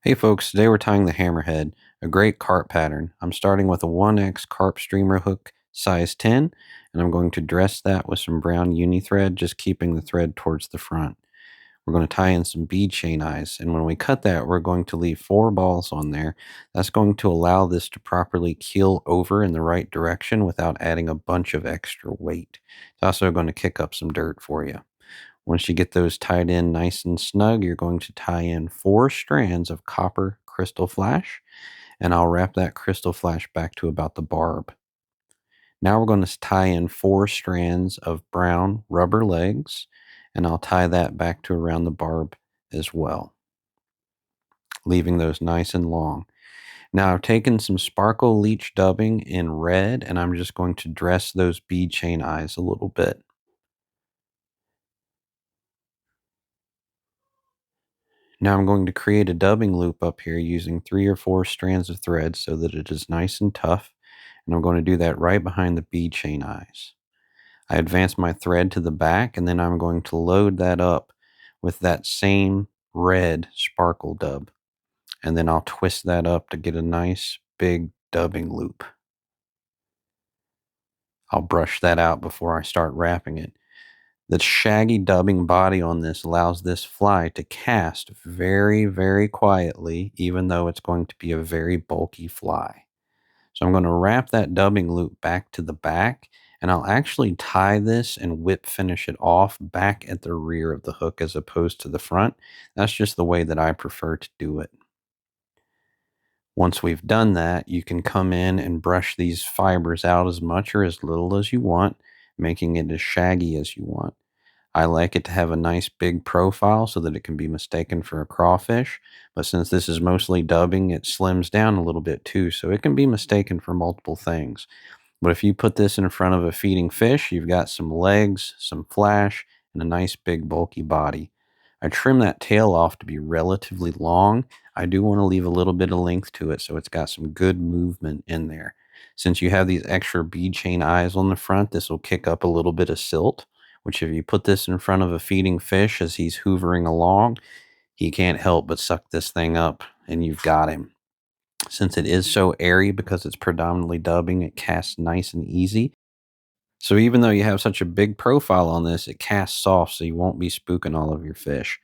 Hey folks, today we're tying the hammerhead, a great carp pattern. I'm starting with a 1x carp streamer hook size 10, and I'm going to dress that with some brown uni thread, just keeping the thread towards the front. We're going to tie in some bead chain eyes, and when we cut that, we're going to leave 4 balls on there. That's going to allow this to properly keel over in the right direction without adding a bunch of extra weight. It's also going to kick up some dirt for you. Once you get those tied in nice and snug, you're going to tie in 4 strands of copper crystal flash, and I'll wrap that crystal flash back to about the barb. Now we're going to tie in 4 strands of brown rubber legs, and I'll tie that back to around the barb as well, leaving those nice and long. Now I've taken some sparkle leech dubbing in red, and I'm just going to dress those bead chain eyes a little bit. Now I'm going to create a dubbing loop up here using 3 or 4 strands of thread so that it is nice and tough. And I'm going to do that right behind the bead chain eyes. I advance my thread to the back, and then I'm going to load that up with that same red sparkle dub. And then I'll twist that up to get a nice big dubbing loop. I'll brush that out before I start wrapping it. The shaggy dubbing body on this allows this fly to cast very, very quietly, even though it's going to be a very bulky fly. So I'm going to wrap that dubbing loop back to the back, and I'll actually tie this and whip finish it off back at the rear of the hook as opposed to the front. That's just the way that I prefer to do it. Once we've done that, you can come in and brush these fibers out as much or as little as you want, making it as shaggy as you want. I like it to have a nice big profile so that it can be mistaken for a crawfish. But since this is mostly dubbing, it slims down a little bit too, so it can be mistaken for multiple things. But if you put this in front of a feeding fish, you've got some legs, some flash, and a nice big bulky body. I trim that tail off to be relatively long. I do want to leave a little bit of length to it so it's got some good movement in there. Since you have these extra bead chain eyes on the front, this will kick up a little bit of silt, which if you put this in front of a feeding fish as he's hoovering along, he can't help but suck this thing up and you've got him. Since it is so airy because it's predominantly dubbing, it casts nice and easy. So even though you have such a big profile on this, it casts soft so you won't be spooking all of your fish.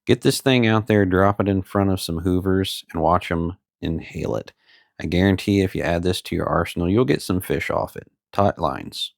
Get this thing out there, drop it in front of some hoovers, and watch them inhale it. I guarantee if you add this to your arsenal, you'll get some fish off it. Taut lines.